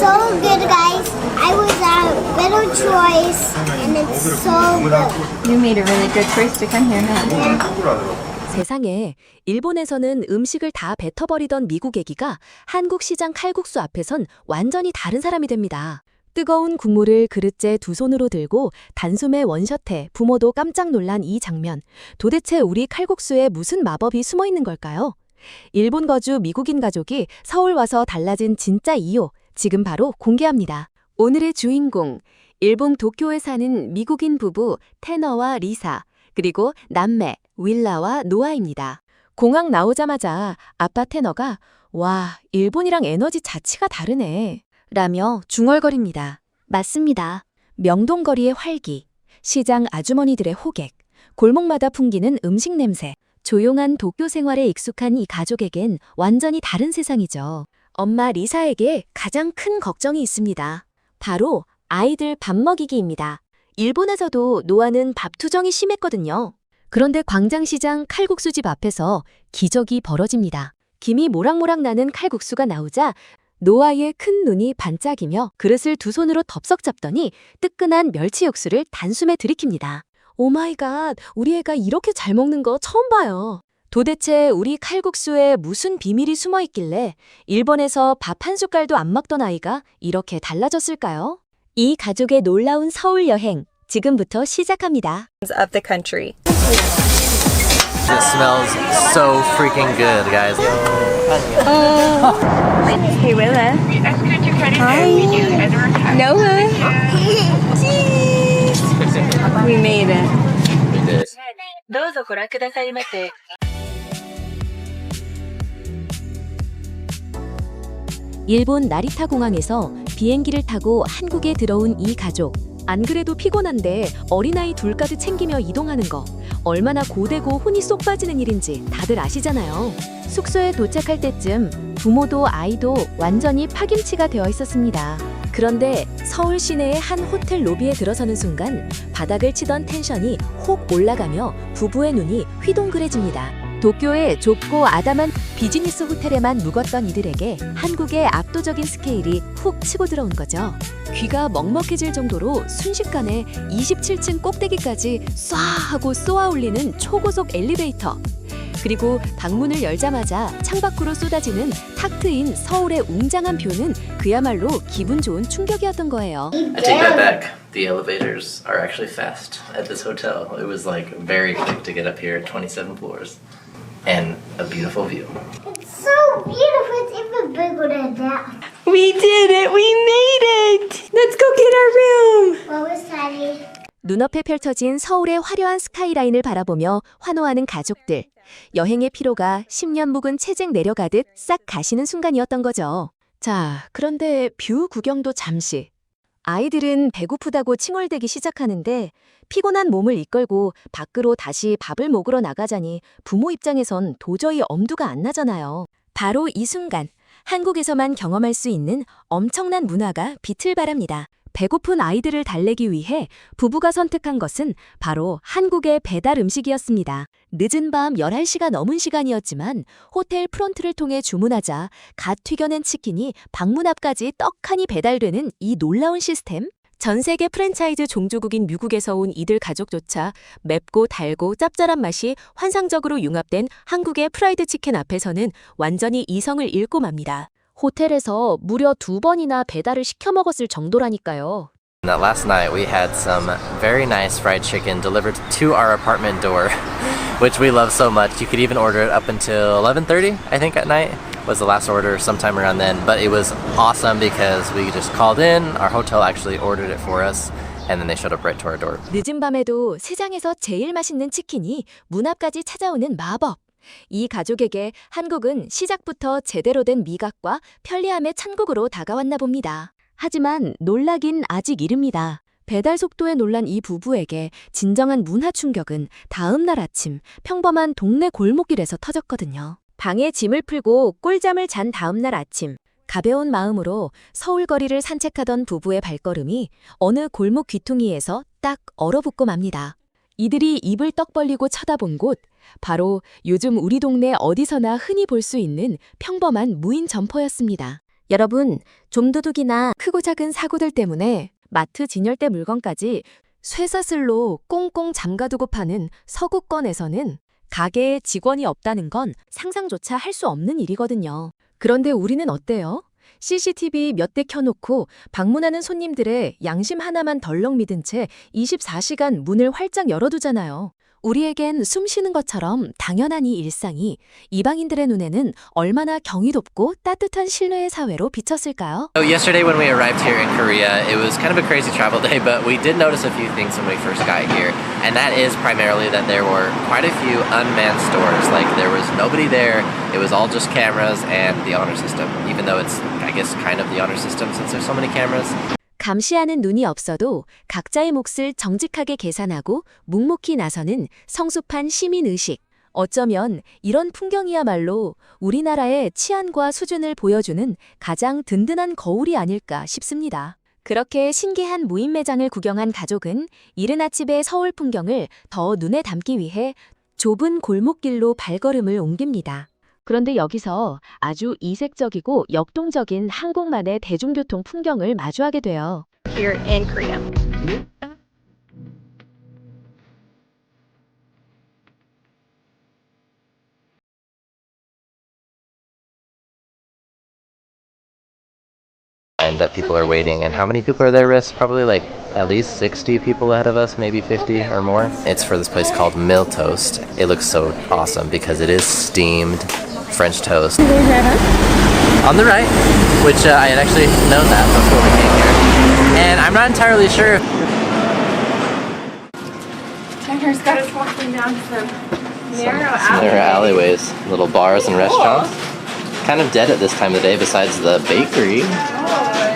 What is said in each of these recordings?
So good, guys. I was a better choice, and it's so good. You made a really good choice to come here, huh? 세상에, 일본에서는 음식을 다 뱉어버리던 미국 애기가 한국 시장 칼국수 앞에선 완전히 다른 사람이 됩니다. 뜨거운 국물을 그릇째 두 손으로 들고 단숨에 원샷해 부모도 깜짝 놀란 이 장면. 도대체 우리 칼국수에 무슨 마법이 숨어 있는 걸까요? 일본 거주 미국인 가족이 서울 와서 달라진 진짜 이유, 지금 바로 공개합니다. 오늘의 주인공, 일본 도쿄에 사는 미국인 부부 테너와 리사, 그리고 남매 윌라와 노아입니다. 공항 나오자마자 아빠 테너가 와, 일본이랑 에너지 자체가 다르네 라며 중얼거립니다. 맞습니다. 명동거리의 활기, 시장 아주머니들의 호객, 골목마다 풍기는 음식 냄새, 조용한 도쿄 생활에 익숙한 이 가족에겐 완전히 다른 세상이죠. 엄마 리사에게 가장 큰 걱정이 있습니다. 바로 아이들 밥 먹이기입니다. 일본에서도 노아는 밥 투정이 심했거든요. 그런데 광장시장 칼국수집 앞에서 기적이 벌어집니다. 김이 모락모락 나는 칼국수가 나오자 노아의 큰 눈이 반짝이며 그릇을 두 손으로 덥석 잡더니 뜨끈한 멸치 육수를 단숨에 들이킵니다. 오마이갓, 우리 애가 이렇게 잘 먹는 거 처음 봐요. 도대체 우리 칼국수에 무슨 비밀이 숨어 있길래 일본에서 밥 한 숟갈도 안 먹던 아이가 이렇게 달라졌을까요? 이 가족의 놀라운 서울 여행, 지금부터 시작합니다. Of the country. It smells so freaking good, guys. Hey, Willa. Hi. Noah. Jeez. We made it. We did. どうぞご覧くださいませ. 일본 나리타 공항에서 비행기를 타고 한국에 들어온 이 가족. 안 그래도 피곤한데 어린아이 둘까지 챙기며 이동하는 거 얼마나 고되고 혼이 쏙 빠지는 일인지 다들 아시잖아요. 숙소에 도착할 때쯤 부모도 아이도 완전히 파김치가 되어 있었습니다. 그런데 서울 시내의 한 호텔 로비에 들어서는 순간 바닥을 치던 텐션이 혹 올라가며 부부의 눈이 휘둥그레집니다. 도쿄의 좁고 아담한 비즈니스 호텔에만 묵었던 이들에게 한국의 압도적인 스케일이 훅 치고 들어온 거죠. 귀가 먹먹해질 정도로 순식간에 27층 꼭대기까지 쏴 하고 쏘아 올리는 초고속 엘리베이터. 그리고 방문을 열자마자 창밖으로 쏟아지는 탁 트인 서울의 웅장한 뷰는 그야말로 기분 좋은 충격이었던 거예요. I take that back. The elevators are actually fast at this hotel. It was like very quick to get up here, 27 floors, and a beautiful view. It's so beautiful. It's even bigger than that. We did it. We made it. Let's go get our room. What was Daddy? 눈앞에 펼쳐진 서울의 화려한 스카이라인을 바라보며 환호하는 가족들. 여행의 피로가 10년 묵은 체증 내려가듯 싹 가시는 순간이었던 거죠. 자, 그런데 뷰 구경도 잠시. 아이들은 배고프다고 칭얼대기 시작하는데 피곤한 몸을 이끌고 밖으로 다시 밥을 먹으러 나가자니 부모 입장에선 도저히 엄두가 안 나잖아요. 바로 이 순간 한국에서만 경험할 수 있는 엄청난 문화가 빛을 발합니다. 배고픈 아이들을 달래기 위해 부부가 선택한 것은 바로 한국의 배달 음식이었습니다. 늦은 밤 11시가 넘은 시간이었지만 호텔 프론트를 통해 주문하자 갓 튀겨낸 치킨이 방문 앞까지 떡하니 배달되는 이 놀라운 시스템. 전 세계 프랜차이즈 종주국인 미국에서 온 이들 가족조차 맵고 달고 짭짤한 맛이 환상적으로 융합된 한국의 프라이드 치킨 앞에서는 완전히 이성을 잃고 맙니다. 호텔에서 무려 2번이나 배달을 시켜 먹었을 정도라니까요. Last night we had some very nice fried chicken delivered to our apartment door, which we love so much. You could even order it up until 11:30, I think, at night was the last order, sometime around then. But it was awesome because we just called in, our hotel actually ordered it for us, and then they showed up right to our door. 늦은 밤에도 세상에서 제일 맛있는 치킨이 문 앞까지 찾아오는 마법. 이 가족에게 한국은 시작부터 제대로 된 미각과 편리함의 천국으로 다가왔나 봅니다. 하지만 놀라긴 아직 이릅니다. 배달 속도에 놀란 이 부부에게 진정한 문화 충격은 다음 날 아침 평범한 동네 골목길에서 터졌거든요. 방에 짐을 풀고 꿀잠을 잔 다음 날 아침 가벼운 마음으로 서울 거리를 산책하던 부부의 발걸음이 어느 골목 귀퉁이에서 딱 얼어붙고 맙니다. 이들이 입을 떡 벌리고 쳐다본 곳, 바로 요즘 우리 동네 어디서나 흔히 볼 수 있는 평범한 무인 점퍼였습니다. 여러분, 좀도둑이나 크고 작은 사고들 때문에 마트 진열대 물건까지 쇠사슬로 꽁꽁 잠가두고 파는 서구권에서는 가게에 직원이 없다는 건 상상조차 할 수 없는 일이거든요. 그런데 우리는 어때요? CCTV 몇 대 켜놓고 방문하는 손님들의 양심 하나만 덜렁 믿은 채 24시간 문을 활짝 열어두잖아요. 우리에겐 숨 쉬는 것처럼 당연한 이 일상이 이방인들의 눈에는 얼마나 경이롭고 따뜻한 신뢰의 사회로 비쳤을까요? So yesterday when we arrived here in Korea, it was kind of a crazy travel day, but we did notice a few things when we first got here. And that is primarily that there were quite a few unmanned stores. Like there was nobody there. It was all just cameras and the honor system, even though it's, I guess, kind of the honor system since there's so many cameras. 감시하는 눈이 없어도 각자의 몫을 정직하게 계산하고 묵묵히 나서는 성숙한 시민의식. 어쩌면 이런 풍경이야말로 우리나라의 치안과 수준을 보여주는 가장 든든한 거울이 아닐까 싶습니다. 그렇게 신기한 무인 매장을 구경한 가족은 이른 아침의 서울 풍경을 더 눈에 담기 위해 좁은 골목길로 발걸음을 옮깁니다. 그런데 여기서 아주 이색적이고 역동적인 한국만의 대중교통 풍경을 마주하게 돼요. Here in Korea. And that people are waiting. And how many people are there, Riss? Probably like at least 60 people ahead of us, maybe 50 or more. It's for this place called Mill Toast. It looks so awesome because it is steamed French toast. On the right, which I had actually known that before we came here. And I'm not entirely sure. Tanner's got us walking down some narrow Some narrow alleyways, little bars and restaurants. Kind of dead at this time of the day besides the bakery.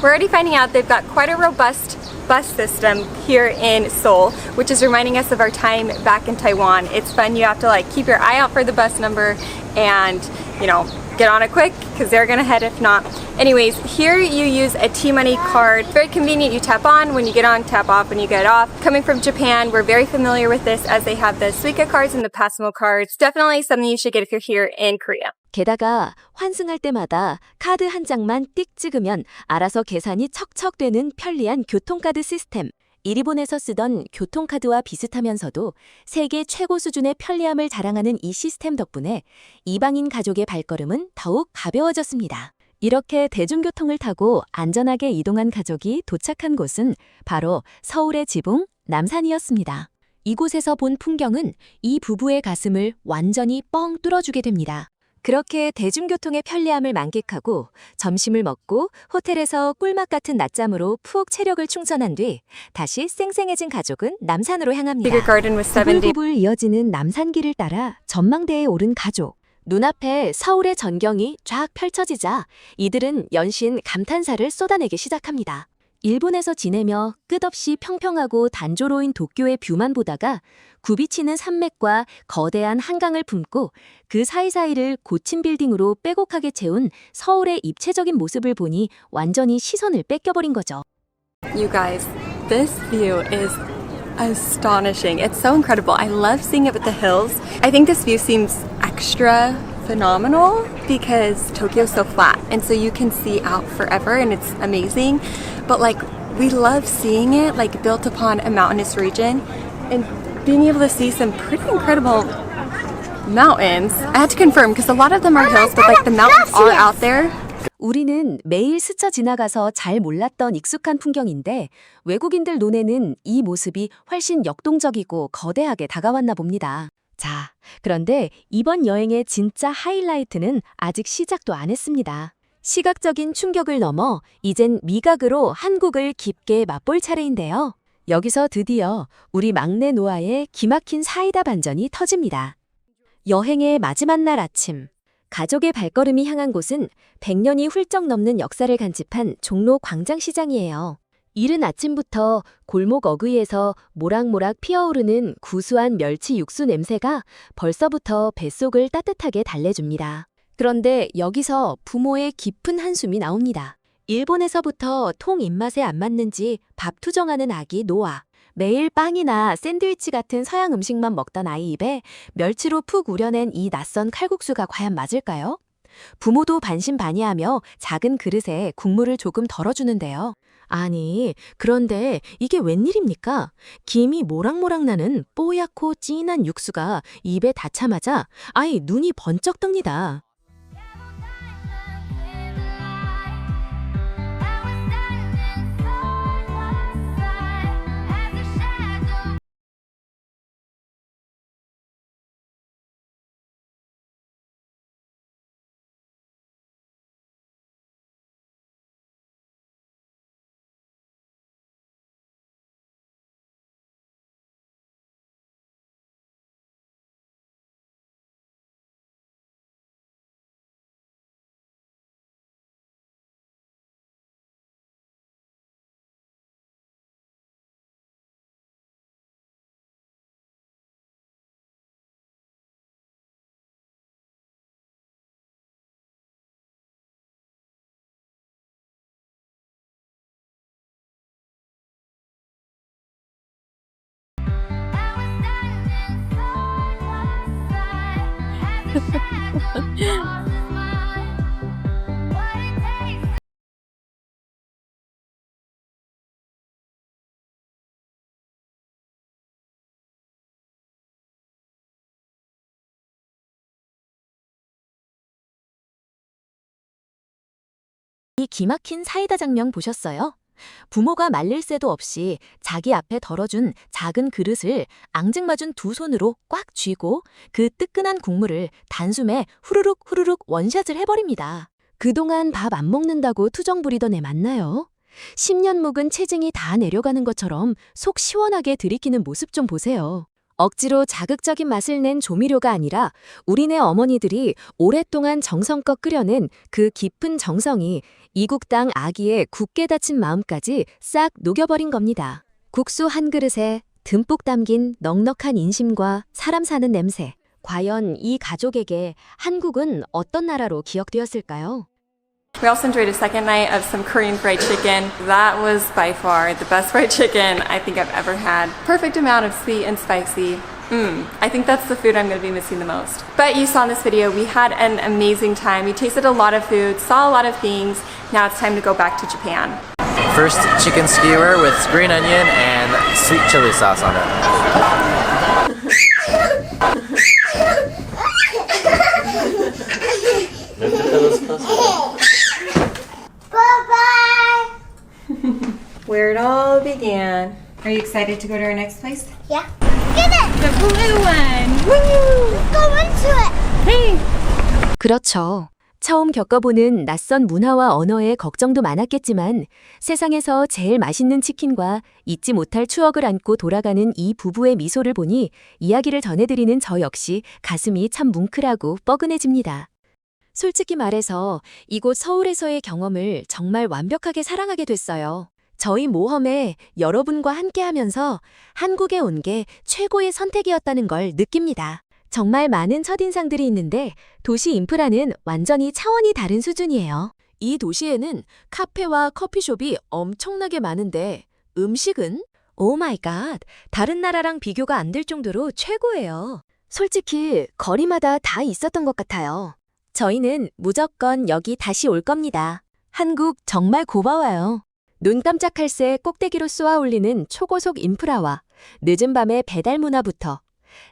We're already finding out they've got quite a robust bus system here in Seoul, which is reminding us of our time back in Taiwan. It's fun. You have to like keep your eye out for the bus number and, you know, get on it quick because they're gonna head if not. Anyways, here you use a T-Money card. Very convenient. You tap on when you get on, tap off when you get off. Coming from Japan, we're very familiar with this as they have the Suica cards and the Passmo cards. Definitely something you should get if you're here in Korea. 게다가 환승할 때마다 카드 한 장만 띡 찍으면 알아서 계산이 척척 되는 편리한 교통카드 시스템. 일본에서 쓰던 교통카드와 비슷하면서도 세계 최고 수준의 편리함을 자랑하는 이 시스템 덕분에 이방인 가족의 발걸음은 더욱 가벼워졌습니다. 이렇게 대중교통을 타고 안전하게 이동한 가족이 도착한 곳은 바로 서울의 지붕 남산이었습니다. 이곳에서 본 풍경은 이 부부의 가슴을 완전히 뻥 뚫어주게 됩니다. 그렇게 대중교통의 편리함을 만끽하고 점심을 먹고 호텔에서 꿀맛 같은 낮잠으로 푹 체력을 충전한 뒤 다시 쌩쌩해진 가족은 남산으로 향합니다. 부글부글 이어지는 남산길을 따라 전망대에 오른 가족. 눈앞에 서울의 전경이 쫙 펼쳐지자 이들은 연신 감탄사를 쏟아내기 시작합니다. 일본에서 지내며 끝없이 평평하고 단조로운 도쿄의 뷰만 보다가 굽이치는 산맥과 거대한 한강을 품고 그 사이사이를 고층 빌딩으로 빼곡하게 채운 서울의 입체적인 모습을 보니 완전히 시선을 뺏겨버린 거죠. You guys, this view is astonishing. It's so incredible. I love seeing it with the hills. I think this view seems extra phenomenal because Tokyo's so flat and so you can see out forever and it's amazing. But like we love seeing it like built upon a mountainous region and being able to see some pretty incredible mountains. I had to confirm because a lot of them are hills but like the mountains are out there. 우리는 매일 스쳐 지나가서 잘 몰랐던 익숙한 풍경인데 외국인들 눈에는 이 모습이 훨씬 역동적이고 거대하게 다가왔나 봅니다. 자, 그런데 이번 여행의 진짜 하이라이트는 아직 시작도 안 했습니다. 시각적인 충격을 넘어 이젠 미각으로 한국을 깊게 맛볼 차례인데요. 여기서 드디어 우리 막내 노아의 기막힌 사이다 반전이 터집니다. 여행의 마지막 날 아침. 가족의 발걸음이 향한 곳은 100년이 훌쩍 넘는 역사를 간직한 종로 광장시장이에요. 이른 아침부터 골목 어귀에서 모락모락 피어오르는 구수한 멸치 육수 냄새가 벌써부터 뱃속을 따뜻하게 달래줍니다. 그런데 여기서 부모의 깊은 한숨이 나옵니다. 일본에서부터 통 입맛에 안 맞는지 밥 투정하는 아기 노아. 매일 빵이나 샌드위치 같은 서양 음식만 먹던 아이 입에 멸치로 푹 우려낸 이 낯선 칼국수가 과연 맞을까요? 부모도 반신반의하며 작은 그릇에 국물을 조금 덜어주는데요. 아니, 그런데 이게 웬일입니까? 김이 모락모락 나는 뽀얗고 진한 육수가 입에 닿자마자 아이 눈이 번쩍 뜹니다. 이 기막힌 사이다 장면 보셨어요? 부모가 말릴 새도 없이 자기 앞에 덜어준 작은 그릇을 앙증맞은 두 손으로 꽉 쥐고 그 뜨끈한 국물을 단숨에 후루룩 후루룩 원샷을 해버립니다. 그동안 밥 안 먹는다고 투정 부리던 애 맞나요? 10년 묵은 체증이 다 내려가는 것처럼 속 시원하게 들이키는 모습 좀 보세요. 억지로 자극적인 맛을 낸 조미료가 아니라 우리네 어머니들이 오랫동안 정성껏 끓여낸 그 깊은 정성이 이국 땅 아기의 굳게 닫힌 마음까지 싹 녹여버린 겁니다. 국수 한 그릇에 듬뿍 담긴 넉넉한 인심과 사람 사는 냄새. 과연 이 가족에게 한국은 어떤 나라로 기억되었을까요? We also enjoyed a second night of some Korean fried chicken. That was by far the best fried chicken I think I've ever had. Perfect amount of sweet and spicy. I think that's the food I'm going to be missing the most. But you saw in this video, we had an amazing time. We tasted a lot of food, saw a lot of things. Now it's time to go back to Japan. First, chicken skewer with green onion and sweet chili sauce on it. Bye-bye. Where it all began. Are you excited to go to our next place? Yeah. Get it. The blue one. Woo! Let's go into it. Hey! 그렇죠. 처음 겪어보는 낯선 문화와 언어에 걱정도 많았겠지만 세상에서 제일 맛있는 치킨과 잊지 못할 추억을 안고 돌아가는 이 부부의 미소를 보니 이야기를 전해드리는 저 역시 가슴이 참 뭉클하고 뻐근해집니다. 솔직히 말해서 이곳 서울에서의 경험을 정말 완벽하게 사랑하게 됐어요. 저희 모험에 여러분과 함께하면서 한국에 온 게 최고의 선택이었다는 걸 느낍니다. 정말 많은 첫인상들이 있는데 도시 인프라는 완전히 차원이 다른 수준이에요. 이 도시에는 카페와 커피숍이 엄청나게 많은데 음식은? 오 마이 갓, 다른 나라랑 비교가 안 될 정도로 최고예요. 솔직히 거리마다 다 있었던 것 같아요. 저희는 무조건 여기 다시 올 겁니다. 한국 정말 고마워요. 눈 깜짝할 새 꼭대기로 쏘아올리는 초고속 인프라와 늦은 밤의 배달 문화부터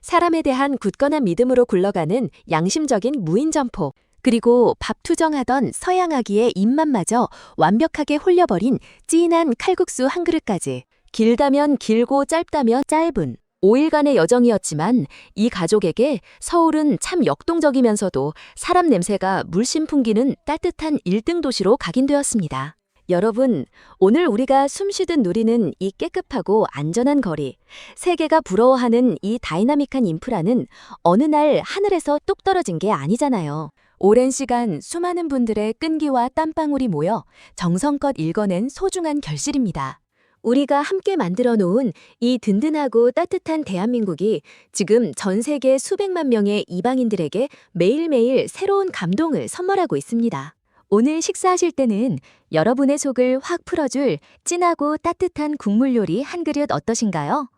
사람에 대한 굳건한 믿음으로 굴러가는 양심적인 무인 점포, 그리고 밥 투정하던 서양 아기의 입맛마저 완벽하게 홀려버린 찐한 칼국수 한 그릇까지. 길다면 길고 짧다면 짧은 5일간의 여정이었지만 이 가족에게 서울은 참 역동적이면서도 사람 냄새가 물씬 풍기는 따뜻한 1등 도시로 각인되었습니다. 여러분, 오늘 우리가 숨쉬듯 누리는 이 깨끗하고 안전한 거리, 세계가 부러워하는 이 다이나믹한 인프라는 어느 날 하늘에서 뚝 떨어진 게 아니잖아요. 오랜 시간 수많은 분들의 끈기와 땀방울이 모여 정성껏 일궈낸 소중한 결실입니다. 우리가 함께 만들어 놓은 이 든든하고 따뜻한 대한민국이 지금 전 세계 수백만 명의 이방인들에게 매일매일 새로운 감동을 선물하고 있습니다. 오늘 식사하실 때는 여러분의 속을 확 풀어줄 진하고 따뜻한 국물 요리 한 그릇 어떠신가요?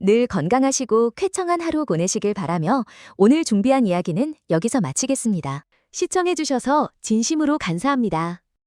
늘 건강하시고 쾌청한 하루 보내시길 바라며 오늘 준비한 이야기는 여기서 마치겠습니다. 시청해주셔서 진심으로 감사합니다.